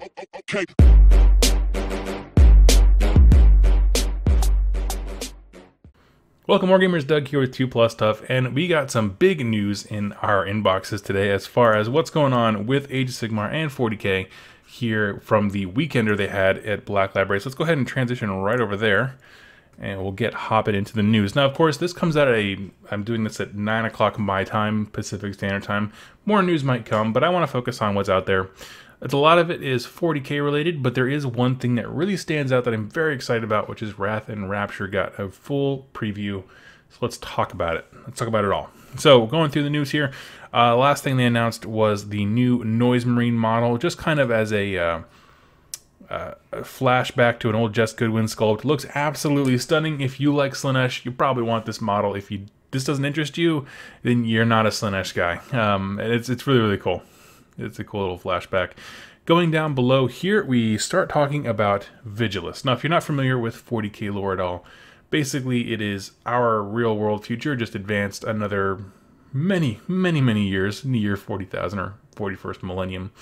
Okay. Welcome, Wargamers. Doug here with 2 Plus Stuff, and we got some big news in our inboxes today as far as what's going on with Age of Sigmar and 40k here from the weekender they had at Black Library. So let's go ahead and transition right over there, and we'll get hopping into the news. Now, of course, this comes out at I'm doing this at 9 o'clock my time, Pacific Standard Time. More news might come, but I want to focus on what's out there. A lot of it is 40k related, but there is one thing that really stands out that I'm very excited about, which is Wrath and Rapture got a full preview. So let's talk about it. Let's talk about it all. So going through the news here, last thing they announced was the new Noise Marine model, just kind of as a flashback to an old Jess Goodwin sculpt. Looks absolutely stunning. If you like Slaanesh, you probably want this model. If this doesn't interest you, then you're not a Slaanesh guy. And it's really, really cool. It's a cool little flashback. Going down below here, we start talking about Vigilus. Now, if you're not familiar with 40k lore at all, basically it is our real-world future, just advanced another many, many, many years, in the year 40,000 or 41st millennium.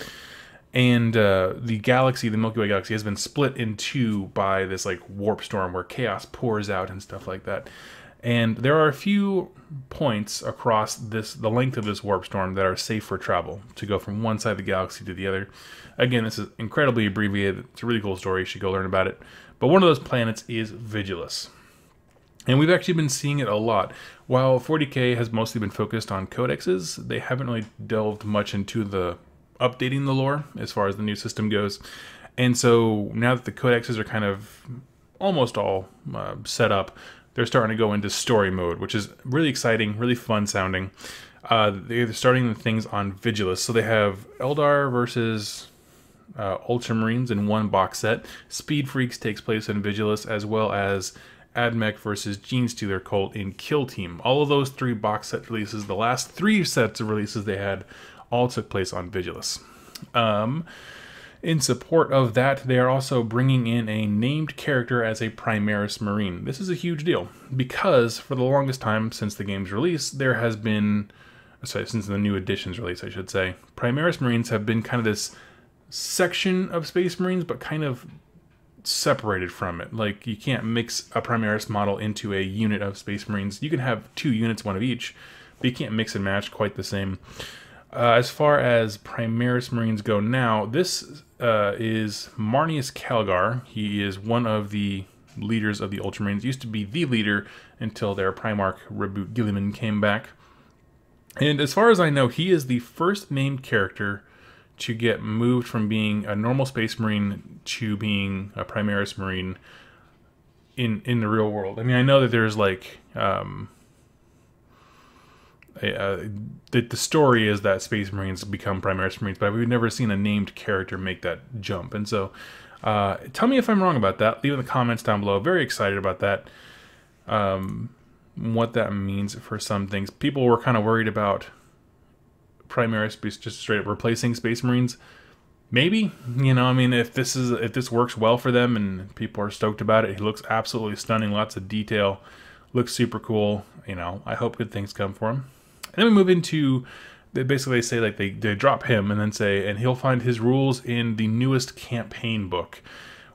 And the galaxy, the Milky Way galaxy, has been split in two by this like warp storm where chaos pours out and stuff like that. And there are a few points across the length of this warp storm that are safe for travel, to go from one side of the galaxy to the other. Again, this is incredibly abbreviated. It's a really cool story. You should go learn about it. But one of those planets is Vigilus. And we've actually been seeing it a lot. While 40k has mostly been focused on codexes, they haven't really delved much into the updating the lore as far as the new system goes. And so now that the codexes are kind of almost all set up, they're starting to go into story mode, which is really exciting, really fun sounding. They're starting the things on Vigilus. So they have Eldar versus Ultramarines in one box set. Speed Freaks takes place in Vigilus, as well as Admech versus Genestealer Colt in Kill Team. All of those 3 box set releases, the last 3 sets of releases they had, all took place on Vigilus. In support of that, they are also bringing in a named character as a Primaries Marine. This is a huge deal, because for the longest time since the game's release, there has been, since the new edition's release, I should say, Primaries Marines have been kind of this section of Space Marines, but kind of separated from it. Like, you can't mix a Primaries model into a unit of Space Marines. You can have 2 units, one of each, but you can't mix and match quite the same. As far as Primaries Marines go now, this is Marnius Calgar. He is one of the leaders of the Ultramarines. Used to be the leader until their Primarch reboot Gilliman came back. And as far as I know, he is the first named character to get moved from being a normal Space Marine to being a Primaries Marine in the real world. I mean, I know that there's like the story is that Space Marines become Primaries Marines, but we've never seen a named character make that jump. And so, tell me if I'm wrong about that. Leave in the comments down below. Very excited about that. What that means for some things. People were kind of worried about Primaries just straight up replacing Space Marines. Maybe, you know, I mean, if this works well for them and people are stoked about it, he looks absolutely stunning. Lots of detail. Looks super cool. You know, I hope good things come for him. And then we move into, basically they say like they drop him and then say, and he'll find his rules in the newest campaign book.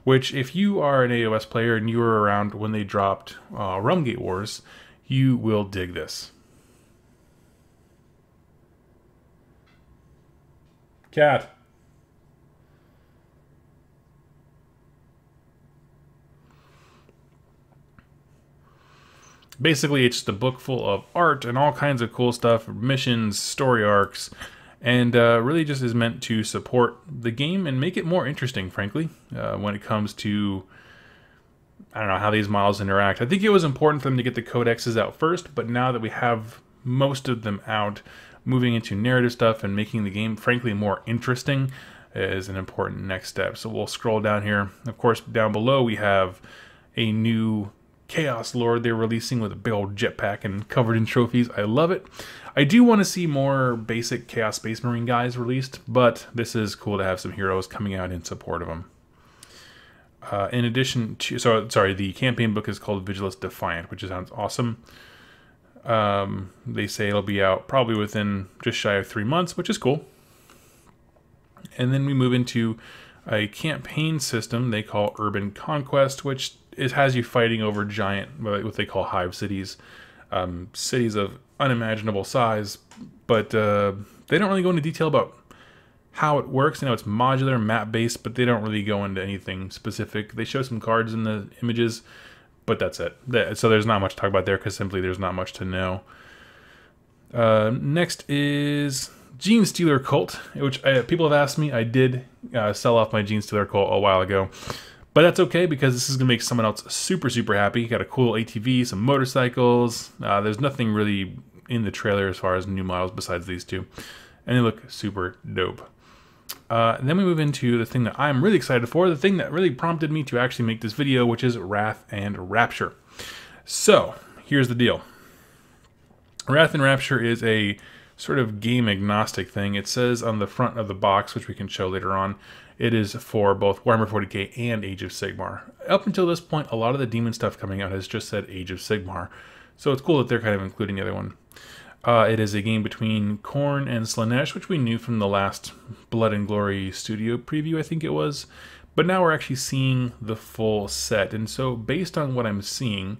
Which, if you are an AOS player and you were around when they dropped Rumgate Wars, you will dig this. Cat. Basically, it's just a book full of art and all kinds of cool stuff, missions, story arcs, and really just is meant to support the game and make it more interesting, frankly, when it comes to, I don't know, how these models interact. I think it was important for them to get the codexes out first, but now that we have most of them out, moving into narrative stuff and making the game, frankly, more interesting is an important next step. So we'll scroll down here. Of course, down below we have a new Kaos Lord they're releasing with a big old jetpack and covered in trophies. I love it. I do want to see more basic Chaos Space Marine guys released, but this is cool to have some heroes coming out in support of them. In addition to, the campaign book is called Vigilus Defiant, which sounds awesome. They say it'll be out probably within just shy of 3 months, which is cool. And then we move into a campaign system they call Urban Conquest, which has you fighting over giant, what they call hive cities, cities of unimaginable size, but they don't really go into detail about how it works. You know, it's modular, map-based, but they don't really go into anything specific. They show some cards in the images, but that's it. So there's not much to talk about there, because simply there's not much to know. Next is Gene Stealer Colt, which people have asked me. I did sell off my Gene Stealer Colt a while ago, but that's okay, because this is going to make someone else super, super happy. Got a cool ATV, some motorcycles. There's nothing really in the trailer as far as new models besides these two, and they look super dope. Then we move into the thing that I'm really excited for, the thing that really prompted me to actually make this video, which is Wrath and Rapture. So, here's the deal. Wrath and Rapture is a sort of game agnostic thing. It says on the front of the box, which we can show later on, it is for both Warhammer 40k and Age of Sigmar. Up until this point, a lot of the demon stuff coming out has just said Age of Sigmar, so it's cool that they're kind of including the other one. It is a game between Khorne and Slaanesh, which we knew from the last Blood and Glory studio preview, I think it was. But now we're actually seeing the full set. And so based on what I'm seeing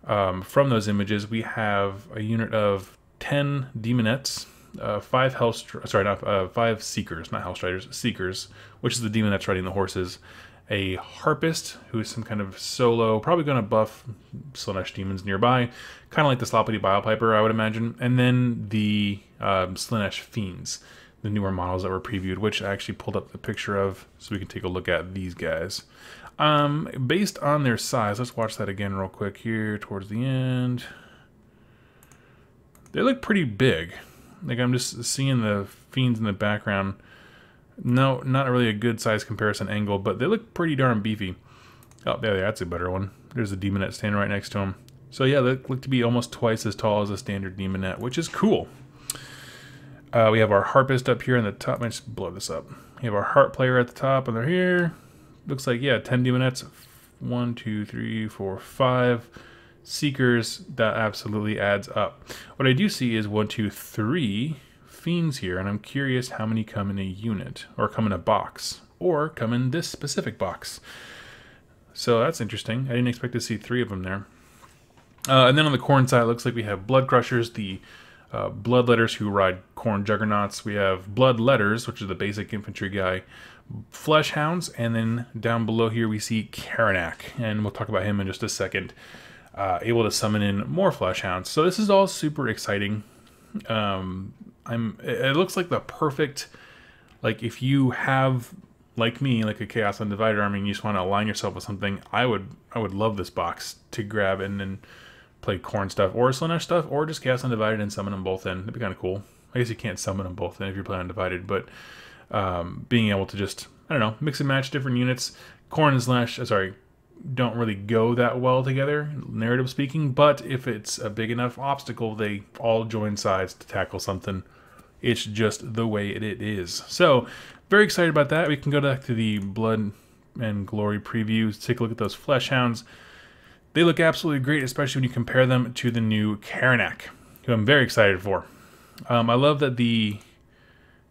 from those images, we have a unit of 10 Demonettes, 5 Seekers, not Hellstriders, Seekers, which is the Demonettes riding the horses. A Harpist, who is some kind of solo, probably going to buff Slaanesh demons nearby, kind of like the Sloppity Biopiper, I would imagine. And then the Slaanesh Fiends, the newer models that were previewed, which I actually pulled up the picture of so we can take a look at these guys. Based on their size, let's watch that again real quick here towards the end. They look pretty big. Like, I'm just seeing the Fiends in the background. No, not really a good size comparison angle, but they look pretty darn beefy. Oh, there, that's a better one. There's the Demonette standing right next to him. So yeah, they look to be almost twice as tall as a standard Demonette, which is cool. We have our Harpist up here in the top. Let's blow this up. We have our Harp player at the top, and they're here. Looks like, yeah, 10 Demonettes. 1, 2, 3, 4, 5 Seekers. That absolutely adds up. What I do see is 1, 2, 3 Fiends here, and I'm curious how many come in a unit, or come in a box, or come in this specific box. So that's interesting. I didn't expect to see 3 of them there. And then on the Khorne side, it looks like we have Blood Crushers, the Bloodletters who ride Khorne Juggernauts. We have Bloodletters, which is the basic infantry guy, Flesh Hounds, and then down below here we see Karanak, and we'll talk about him in just a second. Able to summon in more Flesh Hounds. So this is all super exciting. It looks like the perfect, like, if you have, like me, like a Chaos Undivided army and you just want to align yourself with something, I would love this box to grab and then play Khorne stuff or Slaanesh stuff, or just Chaos Undivided and summon them both in. That'd be kind of cool. I guess you can't summon them both in if you're playing Undivided, but being able to just, I don't know, mix and match different units. Khorne and Slaanesh, sorry, don't really go that well together, narrative speaking, but if it's a big enough obstacle, they all join sides to tackle something. It's just the way it is. So, very excited about that. We can go back to the Blood and Glory previews, take a look at those Flesh Hounds. They look absolutely great, especially when you compare them to the new Karanak, who I'm very excited for. I love that the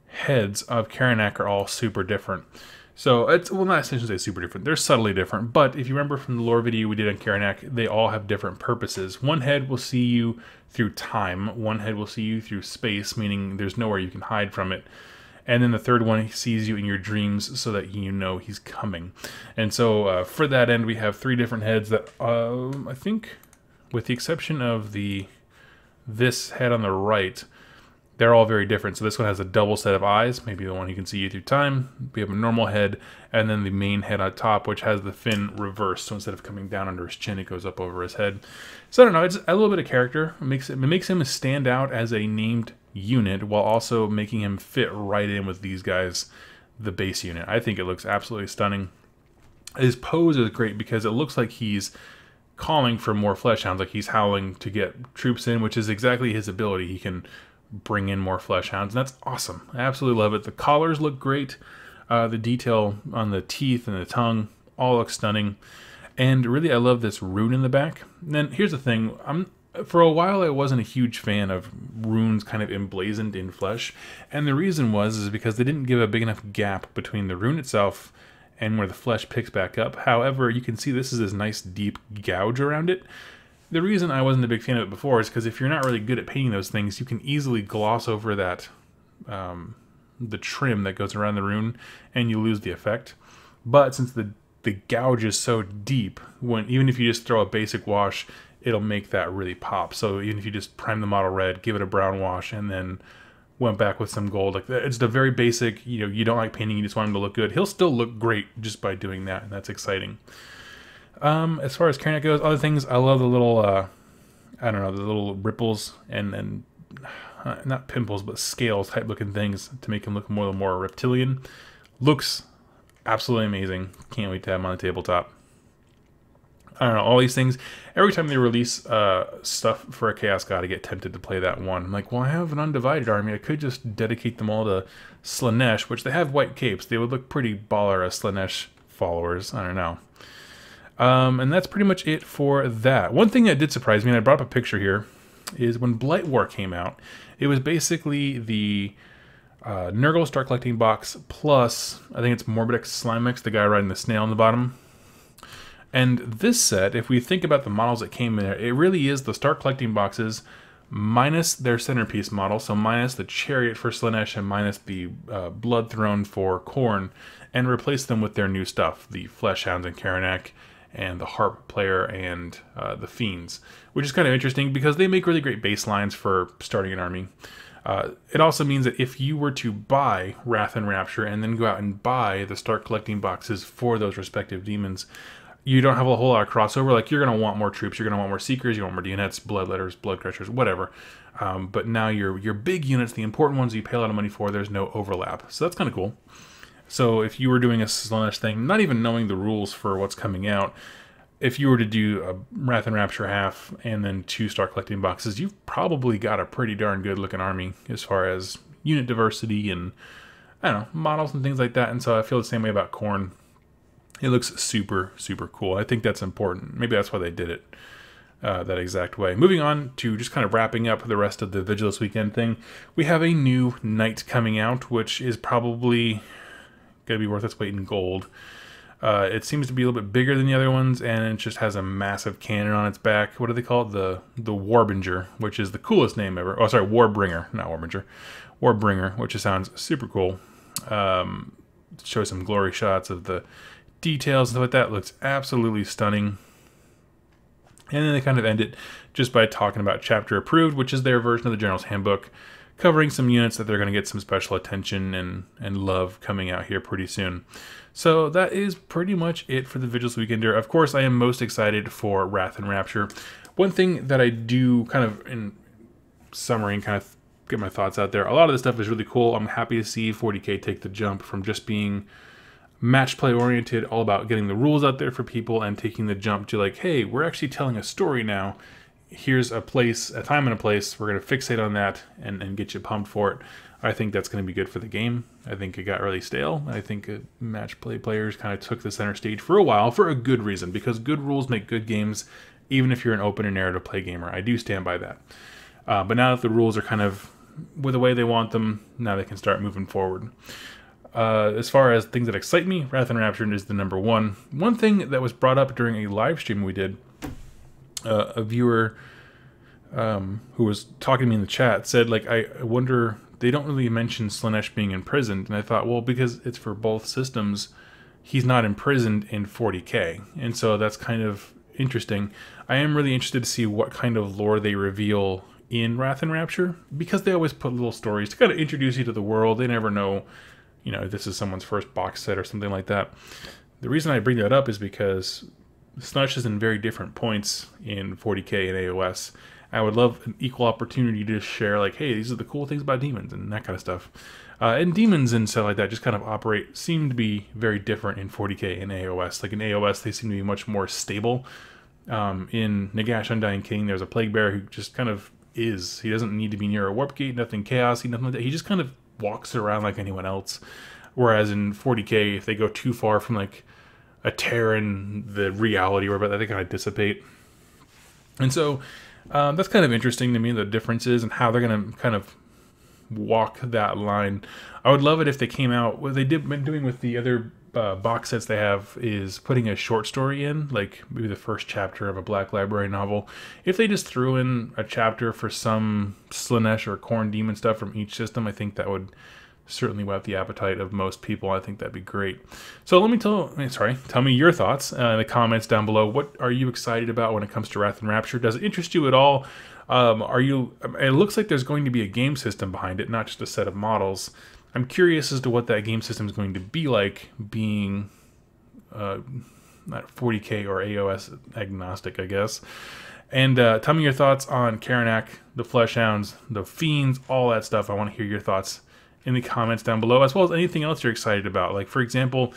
heads of Karanak are all super different. So, it's, well, not essentially super different. They're subtly different, but if you remember from the lore video we did on Karanak, they all have different purposes. One head will see you through time. One head will see you through space, meaning there's nowhere you can hide from it. And then the third one sees you in your dreams so that you know he's coming. And so for that end, we have 3 different heads that I think, with the exception of this head on the right, they're all very different. So this one has a double set of eyes, maybe the one you can see you through time. We have a normal head, and then the main head on top, which has the fin reversed. So instead of coming down under his chin, it goes up over his head. So I don't know, it's a little bit of character. It makes him stand out as a named unit, while also making him fit right in with these guys, the base unit. I think it looks absolutely stunning. His pose is great because it looks like he's calling for more Flesh Hounds, like he's howling to get troops in, which is exactly his ability. He can bring in more Flesh Hounds, and that's awesome. I absolutely love it. The collars look great. The detail on the teeth and the tongue all look stunning. And really, I love this rune in the back. And then here's the thing. For a while, I wasn't a huge fan of runes kind of emblazoned in flesh, and the reason is because they didn't give a big enough gap between the rune itself and where the flesh picks back up. However, you can see this is this nice deep gouge around it. The reason I wasn't a big fan of it before is because if you're not really good at painting those things, you can easily gloss over that the trim that goes around the rune, and you lose the effect. But since the gouge is so deep, even if you just throw a basic wash, it'll make that really pop. So even if you just prime the model red, give it a brown wash, and then went back with some gold, like it's the very basic, you don't like painting, you just want him to look good, he'll still look great just by doing that, and that's exciting. As far as Karnak goes, other things, I love the little, I don't know, the little ripples and not pimples, but scales type looking things to make him look more reptilian. Looks absolutely amazing. Can't wait to have him on the tabletop. I don't know, all these things. Every time they release stuff for a Chaos God, I get tempted to play that one. I'm like, well, I have an undivided army. I could just dedicate them all to Slaanesh, which they have white capes. They would look pretty baller as Slaanesh followers. I don't know. And that's pretty much it for that. One thing that did surprise me, and I brought up a picture here, is when Blight War came out, it was basically the Nurgle Start Collecting box plus, I think it's Morbidex Slimex, the guy riding the snail on the bottom. And this set, if we think about the models that came in there, it really is the Start Collecting boxes minus their centerpiece model, so minus the Chariot for Slaanesh and minus the Blood Throne for Khorne, and replace them with their new stuff, the Flesh Hounds and Karnak, and the Harp Player and the Fiends, which is kind of interesting because they make really great baselines for starting an army. It also means that if you were to buy Wrath and Rapture and then go out and buy the Start Collecting boxes for those respective demons, you don't have a whole lot of crossover. Like, you're going to want more troops, you're going to want more Seekers, you want more Deonettes, Bloodletters, Bloodcrushers, whatever. But now your big units, the important ones you pay a lot of money for, there's no overlap. So that's kind of cool. So if you were doing a Slaanesh thing, not even knowing the rules for what's coming out, if you were to do a Wrath and Rapture half and then 2 Start Collecting boxes, you've probably got a pretty darn good looking army as far as unit diversity and, I don't know, models and things like that. And so I feel the same way about Khorne. It looks super, super cool. I think that's important. Maybe that's why they did it that exact way. Moving on to just kind of wrapping up the rest of the Vigilus Weekend thing, we have a new Knight coming out, which is probably going to be worth its weight in gold. It seems to be a little bit bigger than the other ones, and it just has a massive cannon on its back. What do they call it? The Warbinger, which is the coolest name ever. Oh, sorry, Warbringer, not Warbinger. Warbringer, which just sounds super cool. Show some glory shots of the details and stuff like that. Looks absolutely stunning. And then they kind of end it just by talking about Chapter Approved, which is their version of the General's Handbook, covering some units that they're going to get some special attention and love coming out here pretty soon. So that is pretty much it for the Vigilus Weekender. Of course, I am most excited for Wrath and Rapture. One thing that I do kind of in summary and kind of get my thoughts out there, a lot of this stuff is really cool. I'm happy to see 40K take the jump from just being match play oriented, all about getting the rules out there for people, and taking the jump to like, hey, we're actually telling a story now. Here's a place, a time and a place. We're going to fixate on that and get you pumped for it. I think that's going to be good for the game. I think it got really stale. I think match play players kind of took the center stage for a while for a good reason, because good rules make good games, even if you're an open and narrative play gamer. I do stand by that. But now that the rules are kind of with the way they want them, now they can start moving forward. As far as things that excite me, Wrath and Rapture is the number one. One thing that was brought up during a live stream we did, a viewer who was talking to me in the chat said, like, I wonder, they don't really mention Slaanesh being imprisoned. And I thought, well, because it's for both systems, he's not imprisoned in 40K. And so that's kind of interesting. I am really interested to see what kind of lore they reveal in Wrath and Rapture, because they always put little stories to kind of introduce you to the world. They never know, you know, this is someone's first box set or something like that. The reason I bring that up is because Slaanesh is in very different points in 40K and AOS. I would love an equal opportunity to share, like, hey, these are the cool things about demons and that kind of stuff. And demons and stuff like that just kind of seem to be very different in 40K and AOS. Like in AOS, they seem to be much more stable. In Nagash Undying King, there's a Plague Bearer who just kind of is. He doesn't need to be near a warp gate, nothing chaosy, nothing like that. He just kind of walks around like anyone else. Whereas in 40K, if they go too far from like a Terran, the reality or about that, they kind of dissipate. And so That's kind of interesting to me, the differences and how they're going to kind of walk that line. I would love it if they came out, what they did been doing with the other box sets they have is putting a short story in, like maybe the first chapter of a Black Library novel. If they just threw in a chapter for some Slaanesh or Khorne Demon stuff from each system, I think that would certainly whet the appetite of most people. I think that'd be great. So let me tell me your thoughts in the comments down below. What are you excited about when it comes to Wrath and Rapture? Does it interest you at all? It looks like there's going to be a game system behind it, not just a set of models. I'm curious as to what that game system is going to be like, being not 40k or AOS agnostic, I guess. And tell me your thoughts on Karanak, the Flesh Hounds, the Fiends, all that stuff. I want to hear your thoughts in the comments down below, as well as anything else you're excited about. Like, for example,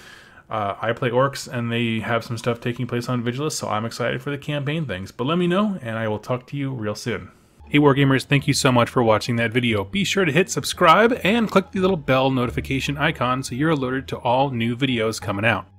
I play Orcs, and they have some stuff taking place on Vigilus, so I'm excited for the campaign things. But let me know, and I will talk to you real soon. Hey Wargamers, thank you so much for watching that video. Be sure to hit subscribe and click the little bell notification icon so you're alerted to all new videos coming out.